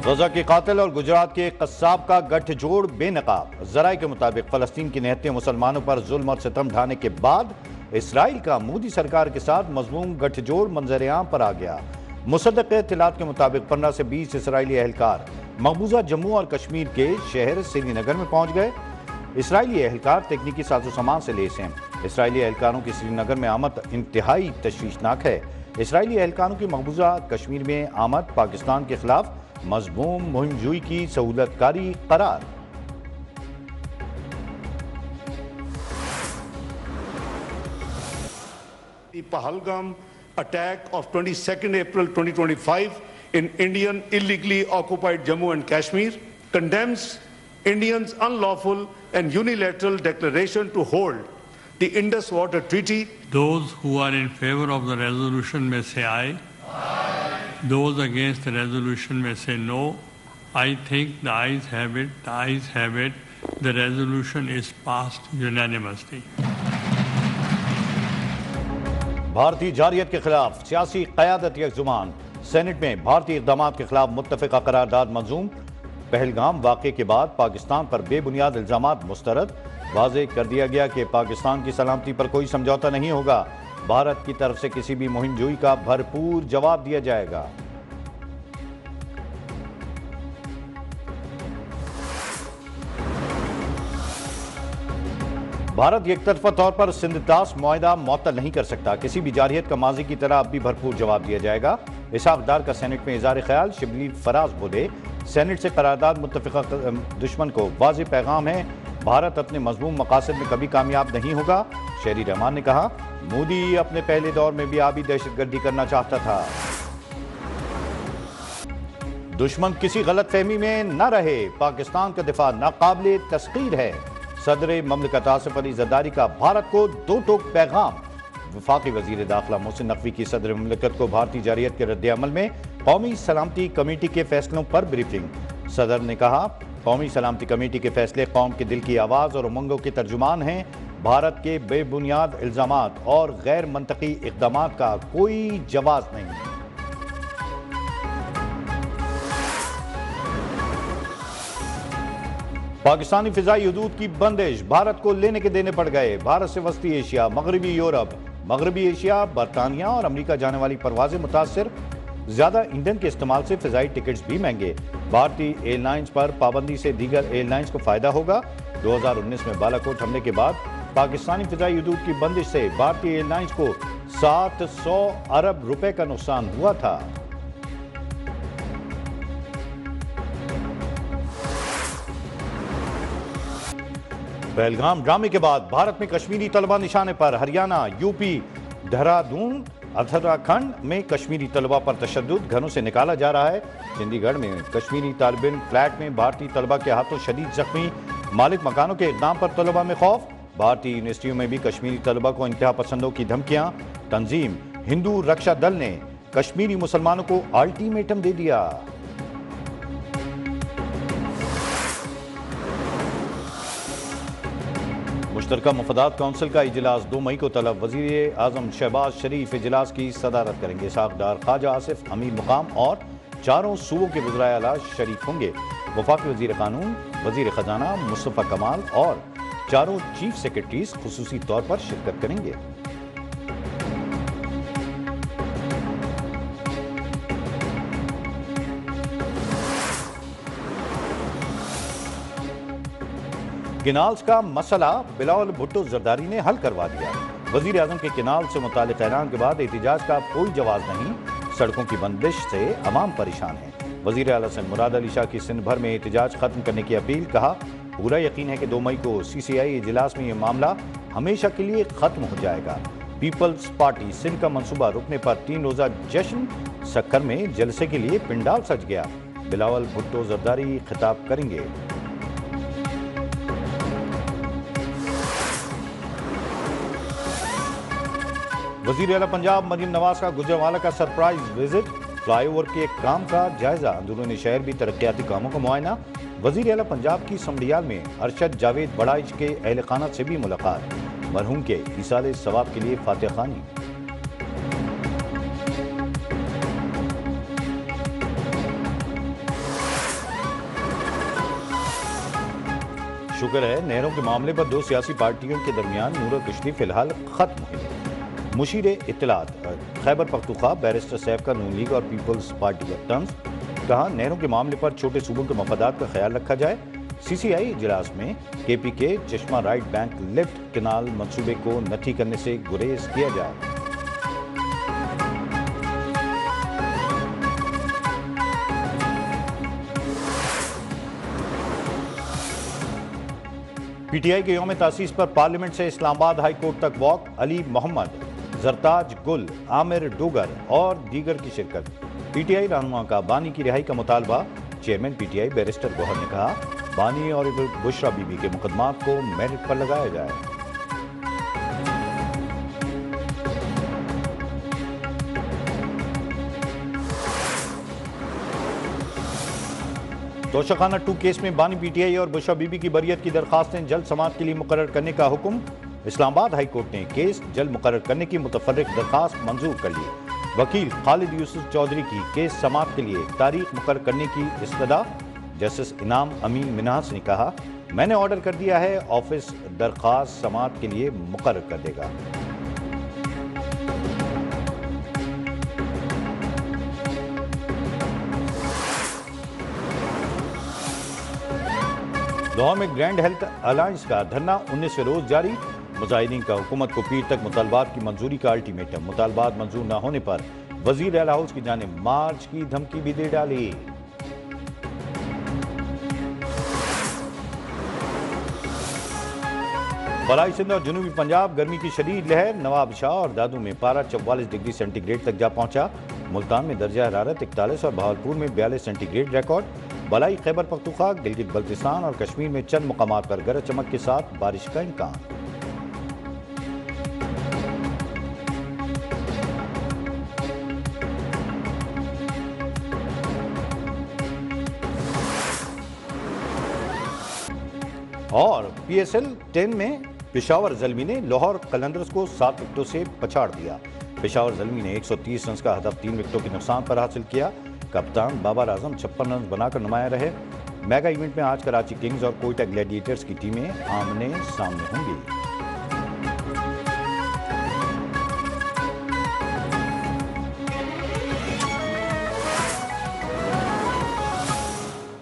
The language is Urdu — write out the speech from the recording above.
غزہ کے قاتل اور گجرات کے قصاب کا گٹھ جوڑ بے نقاب۔ ذرائع کے مطابق فلسطین کی نہتے مسلمانوں پر ظلم اور ستم ڈھانے کے بعد اسرائیل کا مودی سرکار کے ساتھ مضموم گٹھ جوڑ منظر عام پر آ گیا۔ مصدق اطلاعات کے مطابق 15 سے 20 اسرائیلی اہلکار مقبوضہ جموں اور کشمیر کے شہر سری نگر میں پہنچ گئے۔ اسرائیلی اہلکار تکنیکی ساز و سامان سے لیس ہیں۔ اسرائیلی اہلکاروں کی سری نگر میں آمد انتہائی تشویشناک ہے۔ اسرائیلی اہلکاروں کی مقبوضہ کشمیر میں آمد پاکستان کے خلاف مضموم مہم جوئی کی سہولت کاری قرار۔ The Pahalgam attack of 22nd April 2025 in Indian illegally occupied Jammu and Kashmir condemns Indians' unlawful and unilateral declaration to hold the Indus Water Treaty. Those who are in favor of the resolution may say aye. Those against the resolution may say no. I think the ayes have it. The ayes have it. The resolution is passed unanimously. بھارتی جارحیت کے خلاف سیاسی قیادت یکزمان۔ سینٹ میں بھارتی اقدامات کے خلاف متفقہ قرارداد منظوم۔ پہلگام واقعے کے بعد پاکستان پر بے بنیاد الزامات مسترد۔ واضح کر دیا گیا کہ پاکستان کی سلامتی پر کوئی سمجھوتہ نہیں ہوگا۔ بھارت کی طرف سے کسی بھی مہم جوئی کا بھرپور جواب دیا جائے گا۔ بھارت یک طرفہ طور پر سندھ طاس معاہدہ معطل نہیں کر سکتا۔ کسی بھی جارحیت کا ماضی کی طرح اب بھی بھرپور جواب دیا جائے گا۔ اسحاق ڈار کا سینٹ میں اظہار خیال۔ شبلی فراز بولے، سینٹ سے قرارداد متفقہ دشمن کو واضح پیغام ہے، بھارت اپنے مضموم مقاصد میں کبھی کامیاب نہیں ہوگا۔ شہری رحمان نے کہا، مودی اپنے پہلے دور میں بھی آبی دہشت گردی کرنا چاہتا تھا۔ دشمن کسی غلط فہمی میں نہ رہے، پاکستان کا دفاع ناقابل تسخیر ہے۔ صدر مملکت آصف علی زرداری کا بھارت کو دو ٹوک پیغام۔ وفاقی وزیر داخلہ محسن نقوی کی صدر مملکت کو بھارتی جارحیت کے رد عمل میں قومی سلامتی کمیٹی کے فیصلوں پر بریفنگ۔ صدر نے کہا، قومی سلامتی کمیٹی کے فیصلے قوم کے دل کی آواز اور امنگوں کے ترجمان ہیں۔ بھارت کے بے بنیاد الزامات اور غیر منطقی اقدامات کا کوئی جواز نہیں۔ پاکستانی فضائی حدود کی بندش، بھارت کو لینے کے دینے پڑ گئے۔ بھارت سے وسطی ایشیا، مغربی یورپ، مغربی ایشیا، برطانیہ اور امریکہ جانے والی پروازیں متاثر۔ زیادہ ایندھن کے استعمال سے فضائی ٹکٹس بھی مہنگے۔ بھارتی ایئر لائنز پر پابندی سے دیگر ایئر لائنز کو فائدہ ہوگا۔ 2019 میں بالاکوٹ حملے کے بعد پاکستانی فضائی حدود کی بندش سے بھارتی ایئر لائنز کو 700 ارب روپے کا نقصان ہوا تھا۔ پہلگام ڈرامے کے بعد بھارت میں کشمیری طلبہ نشانے پر۔ ہریانہ، یو پی، دہرادون، اتراکھنڈ میں کشمیری طلبہ پر تشدد، گھروں سے نکالا جا رہا ہے۔ چندی گڑھ میں کشمیری طالب علم فلیٹ میں بھارتی طلبہ کے ہاتھوں شدید زخمی، مالک مکانوں کے اقدام پر طلبہ میں خوف۔ بھارتی یونیورسٹیوں میں بھی کشمیری طلبہ کو انتہا پسندوں کی دھمکیاں۔ تنظیم ہندو رکشا دل نے کشمیری مسلمانوں کو الٹیمیٹم دے دیا۔ مشترکہ مفادات کونسل کا اجلاس 2 مئی کو طلب۔ وزیر اعظم شہباز شریف اجلاس کی صدارت کریں گے۔ اسحاق ڈار، خواجہ آصف، امیر مقام اور چاروں صوبوں کے وزرائے اعلیٰ شریک ہوں گے۔ وفاقی وزیر قانون، وزیر خزانہ مصطفیٰ کمال اور چاروں چیف سیکرٹریز خصوصی طور پر شرکت کریں گے۔ کینالز کا مسئلہ بلاول بھٹو زرداری نے حل کروا دیا۔ وزیر اعظم کے کینال سے متعلق اعلان کے بعد احتجاج کا کوئی جواز نہیں، سڑکوں کی بندش سے عوام پریشان ہیں۔ وزیر اعلیٰ سندھ مراد علی شاہ کی سندھ بھر میں احتجاج ختم کرنے کی اپیل۔ کہا، پورا یقین ہے کہ 2 مئی کو CCI اجلاس میں یہ معاملہ ہمیشہ کے لیے ختم ہو جائے گا۔ پیپلز پارٹی سندھ کا منصوبہ رکنے پر 3 روزہ جشن۔ سکھر میں جلسے کے لیے پنڈال سج گیا۔ بلاول بھٹو زرداری خطاب کریں گے۔ وزیر اعلیٰ پنجاب مریم نواز کا گجرانوالہ کا سرپرائز وزٹ۔ فلائی اوور کے کام کا جائزہ، اندرون شہر بھی ترقیاتی کاموں کا معائنہ۔ وزیر اعلیٰ پنجاب کی سمڈیال میں ارشد جاوید بڑائچ کے اہل خانہ سے بھی ملاقات۔ مرحوم کے ایصال ثواب کے لیے فاتحہ خوانی۔ شکر ہے نہروں کے معاملے پر دو سیاسی پارٹیوں کے درمیان نور و کشتی فی الحال ختم ہوئی ہے۔ مشیر اطلاعات خیبر پختونخوا بیرسٹر سیف کا نون لیگ اور پیپلز پارٹی کا طنز، کہا نہروں کے معاملے پر چھوٹے صوبوں کے مفادات کا خیال رکھا جائے۔ سی سی آئی اجلاس میں کے پی کے چشمہ رائٹ بینک لفٹ کنال منصوبے کو نتھی کرنے سے گریز کیا جائے۔ پی ٹی آئی کے یوم تاسیس پر پارلیمنٹ سے اسلام آباد ہائی کورٹ تک واک، علی محمد، زرتاج گل، عامر ڈوگر اور دیگر کی شرکت۔ پی ٹی آئی رہنما کا بانی کی رہائی کا مطالبہ، چیئرمین پی ٹی آئی بیرسٹر گوہر نے کہا بانی اور بشرا بی بی کے مقدمات کو میرٹ پر لگایا جائے۔ توشخانہ 2 کیس میں بانی پی ٹی آئی اور بشرا بی بی کی بریت کی درخواستیں جلد سماعت کے لیے مقرر کرنے کا حکم۔ اسلام آباد ہائی کورٹ نے کیس جلد مقرر کرنے کی متفرق درخواست منظور کر لی۔ وکیل خالد یوسف چودھری کی کیس سماعت کے لیے تاریخ مقرر کرنے کی استدعا، جسٹس انعام امین منہاس نے کہا میں نے آرڈر کر دیا ہے، آفس درخواست سماعت کے لیے مقرر کر دے گا۔ لاہور میں گرینڈ ہیلتھ الائنس کا دھرنا 19ویں روز جاری، مظاہرین کا حکومت کو پیر تک مطالبات کی منظوری کا الٹیمیٹم، مطالبات منظور نہ ہونے پر وزیر اعلیٰ ہاؤس کی جانب مارچ کی دھمکی بھی دے ڈالی۔ بالائی سندھ اور جنوبی پنجاب گرمی کی شدید لہر، نواب شاہ اور دادو میں پارہ 44 ڈگری سینٹی گریڈ تک جا پہنچا، ملتان میں درجہ حرارت 41 اور بہاولپور میں 42 سینٹی گریڈ ریکارڈ۔ بالائی خیبر پختونخوا، گلگت بلتستان اور کشمیر میں چند مقامات پر گرج چمک کے ساتھ بارش کا امکان۔ اور پی ایس ایل 10 میں پشاور زلمی نے لاہور قلندرز کو 7 وکٹوں سے پچھاڑ دیا۔ پشاور زلمی نے 130 رنز کا ہدف 3 وکٹوں کے نقصان پر حاصل کیا۔ کپتان بابر اعظم 56 رنز بنا کر نمایاں رہے۔ میگا ایونٹ میں آج کراچی کنگز اور کوئٹہ گلیڈیٹرز کی ٹیمیں آمنے سامنے ہوں گی۔